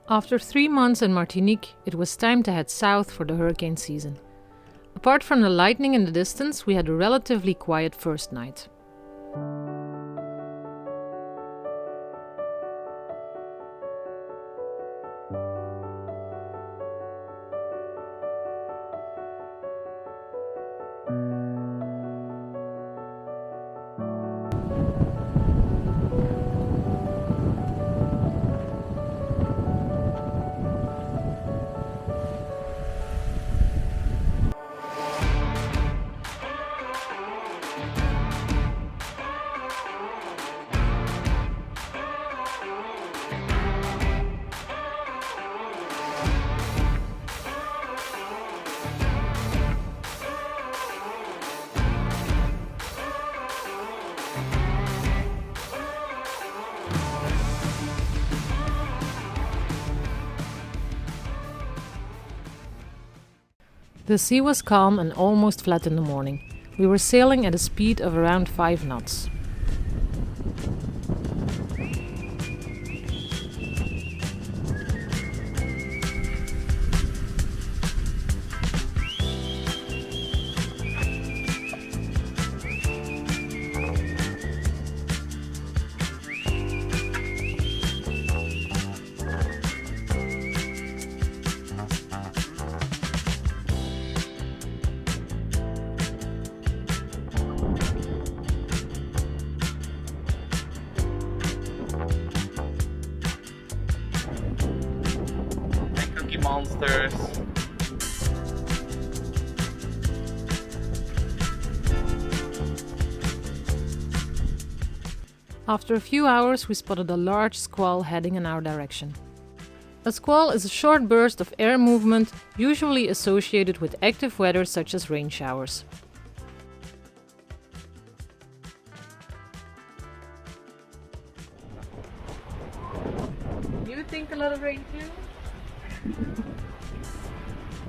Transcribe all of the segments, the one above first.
After 3 months in Martinique, it was time to head south for the hurricane season. Apart from the lightning in the distance, we had a relatively quiet first night. The sea was calm and almost flat in the morning. We were sailing at a speed of around 5 knots. Monsters. After a few hours, we spotted a large squall heading in our direction. A squall is a short burst of air movement, usually associated with active weather such as rain showers. You think a lot of rain too?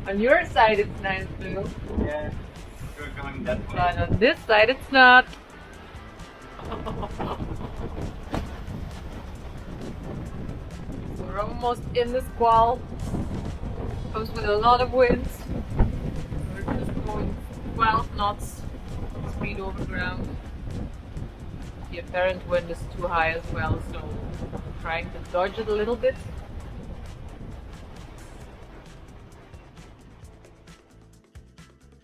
On your side it's nice blue. Yeah, we're going that way. But on this side it's not. We're almost in the squall. Comes with a lot of winds. We're just going 12 knots speed over ground. The apparent wind is too high as well, so I'm trying to dodge it a little bit.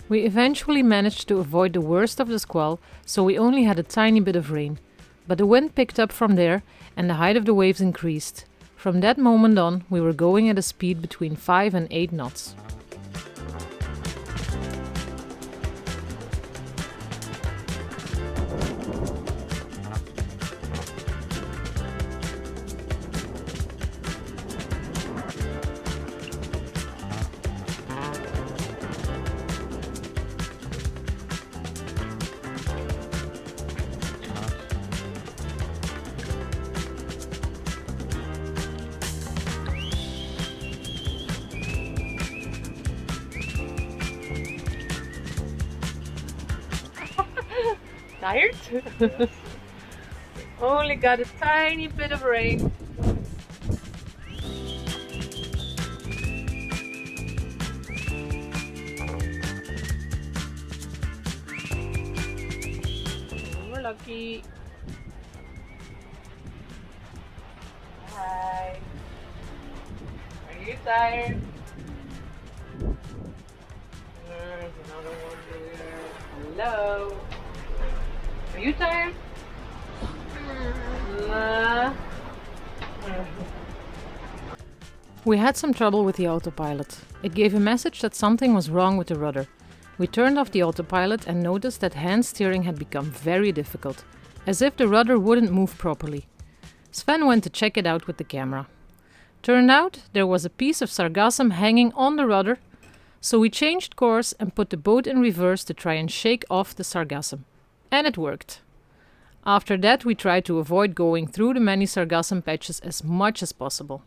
We eventually managed to avoid the worst of the squall, so we only had a tiny bit of rain. But the wind picked up from there and the height of the waves increased. From that moment on, we were going at a speed between 5 and 8 knots. Tired? Only got a tiny bit of rain. We're lucky. Hi. Are you tired? There's another one there. Hello. Are you tired? We had some trouble with the autopilot. It gave a message that something was wrong with the rudder. We turned off the autopilot and noticed that hand steering had become very difficult, as if the rudder wouldn't move properly. Sven went to check it out with the camera. Turned out there was a piece of sargassum hanging on the rudder, so we changed course and put the boat in reverse to try and shake off the sargassum. And it worked. After that, we tried to avoid going through the many sargassum patches as much as possible.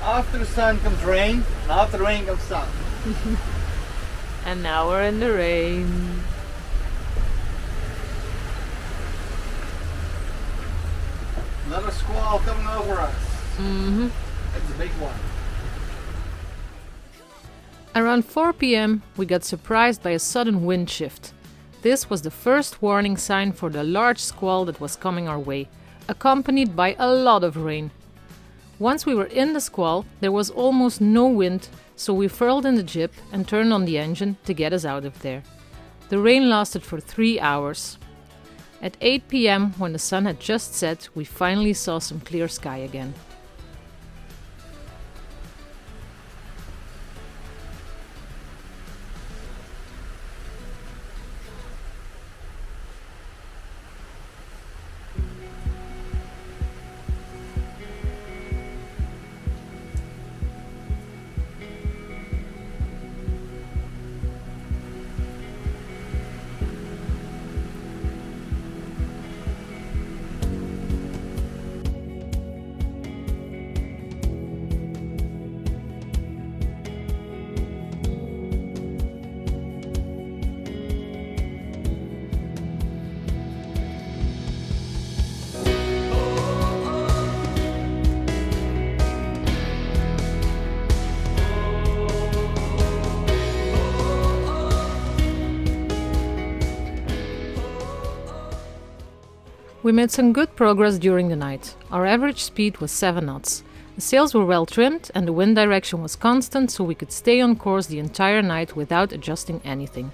After the sun comes rain, and after the rain comes sun. And now we're in the rain. Another squall coming over us. Mm-hmm. It's a big one. Around 4 p.m. we got surprised by a sudden wind shift. This was the first warning sign for the large squall that was coming our way, accompanied by a lot of rain. Once we were in the squall, there was almost no wind, so we furled in the jib and turned on the engine to get us out of there. The rain lasted for 3 hours. At 8 p.m., when the sun had just set, we finally saw some clear sky again. We made some good progress during the night. Our average speed was 7 knots. The sails were well trimmed and the wind direction was constant, so we could stay on course the entire night without adjusting anything.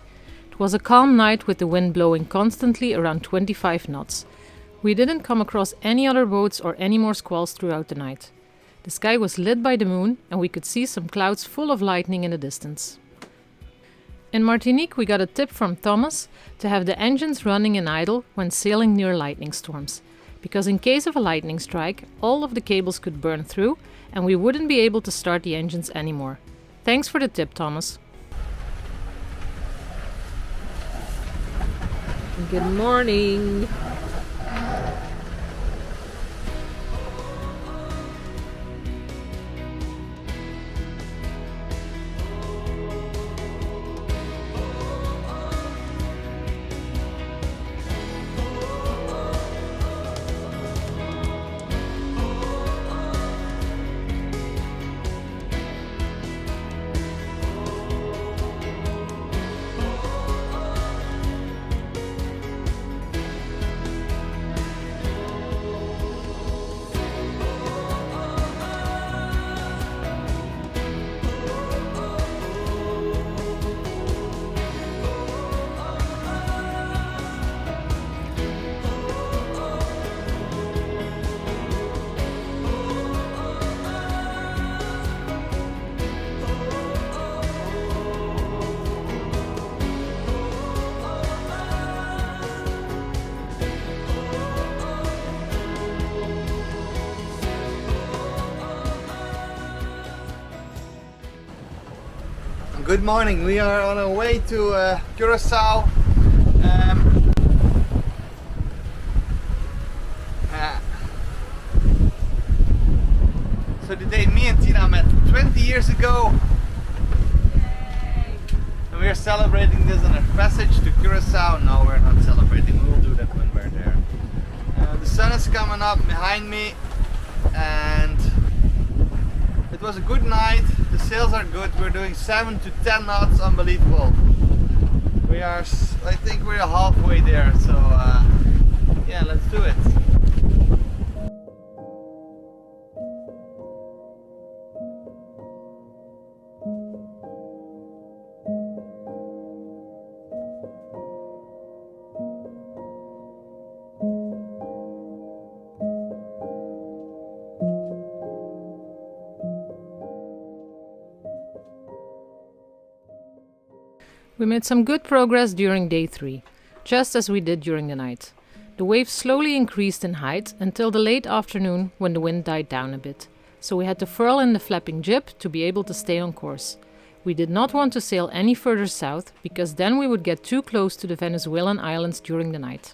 It was a calm night with the wind blowing constantly around 25 knots. We didn't come across any other boats or any more squalls throughout the night. The sky was lit by the moon and we could see some clouds full of lightning in the distance. In Martinique, we got a tip from Thomas to have the engines running in idle when sailing near lightning storms, because in case of a lightning strike, all of the cables could burn through and we wouldn't be able to start the engines anymore. Thanks for the tip, Thomas. Good morning. Good morning, we are on our way to Curaçao. So the day me and Tina met 20 years ago. And we are celebrating this on our passage to Curaçao. No, we're not celebrating, we will do that when we're there. The sun is coming up behind me and it was a good night. The sails are good. We're doing 7 to 10 knots, unbelievable. We are, I think we're halfway there, so yeah, let's do it. We made some good progress during day 3, just as we did during the night. The waves slowly increased in height until the late afternoon when the wind died down a bit, so we had to furl in the flapping jib to be able to stay on course. We did not want to sail any further south, because then we would get too close to the Venezuelan islands during the night.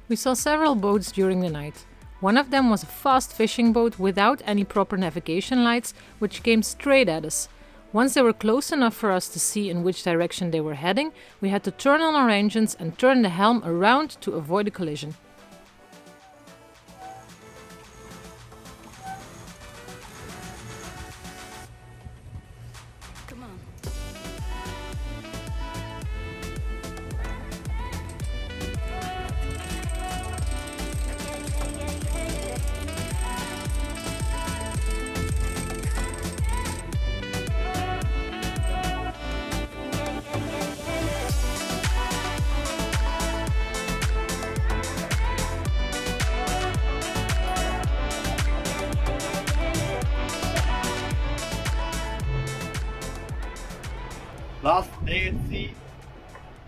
We saw several boats during the night. One of them was a fast fishing boat without any proper navigation lights, which came straight at us. Once they were close enough for us to see in which direction they were heading, we had to turn on our engines and turn the helm around to avoid a collision. Last day at sea.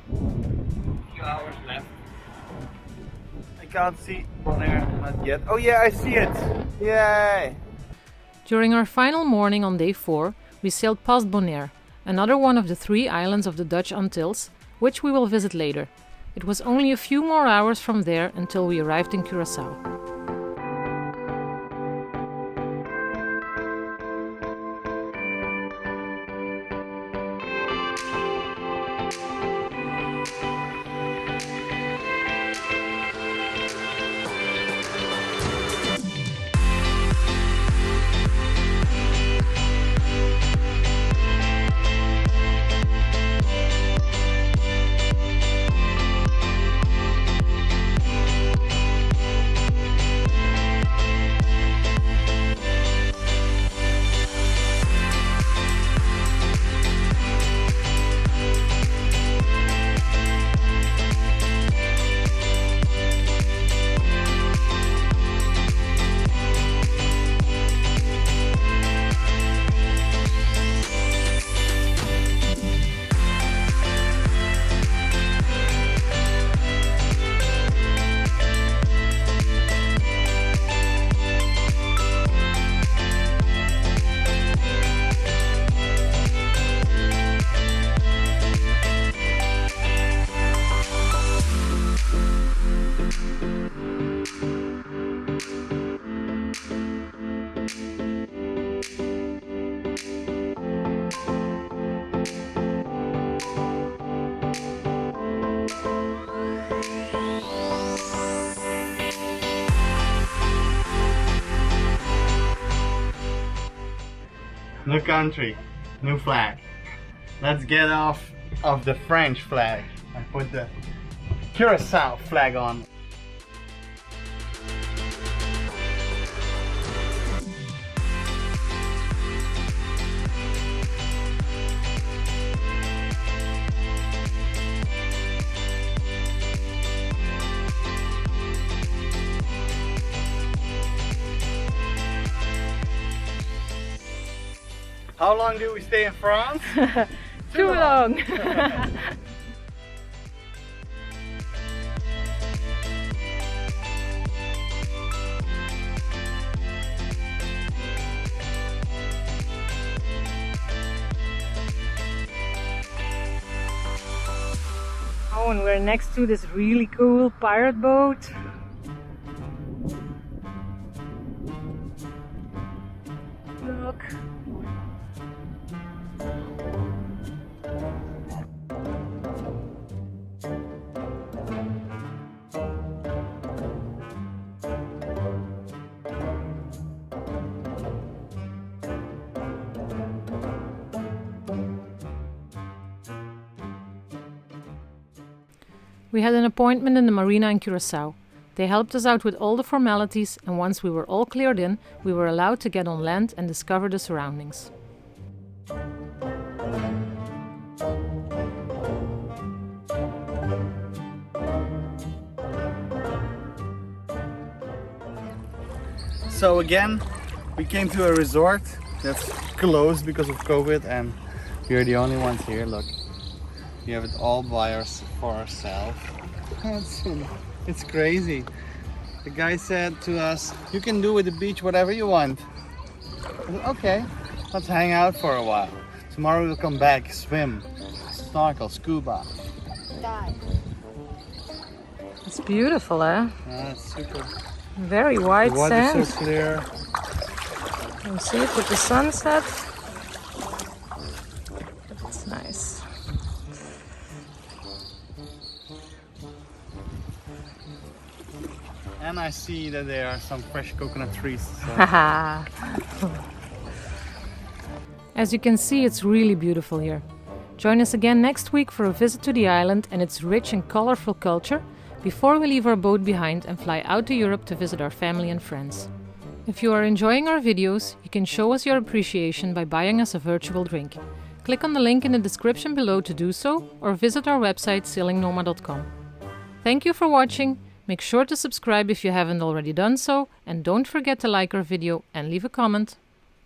Few hours left. I can't see Bonaire, not yet. Oh yeah, I see it! Yay! During our final morning on day 4, we sailed past Bonaire, another one of the 3 islands of the Dutch Antilles, which we will visit later. It was only a few more hours from there until we arrived in Curaçao. New country, new flag. Let's get off of the French flag and put the Curaçao flag on. How long do we stay in France? Too long! Oh, and we're next to this really cool pirate boat. Look. We had an appointment in the marina in Curaçao. They helped us out with all the formalities, and once we were all cleared in, we were allowed to get on land and discover the surroundings. So again, we came to a resort that's closed because of COVID, and we're the only ones here. Look, we have it all for ourselves. It's crazy. The guy said to us, you can do with the beach whatever you want. I said, okay, let's hang out for a while. Tomorrow we'll come back, swim, snorkel, scuba. Dive. It's beautiful, eh? Yeah, it's super. Very white The water sand. is so clear. You see it with the sunset. It's nice. And I see that there are some fresh coconut trees. So. As you can see, it's really beautiful here. Join us again next week for a visit to the island and its rich and colorful culture before we leave our boat behind and fly out to Europe to visit our family and friends. If you are enjoying our videos, you can show us your appreciation by buying us a virtual drink. Click on the link in the description below to do so, or visit our website sailingnoma.com. Thank you for watching. Make sure to subscribe if you haven't already done so, and don't forget to like our video and leave a comment.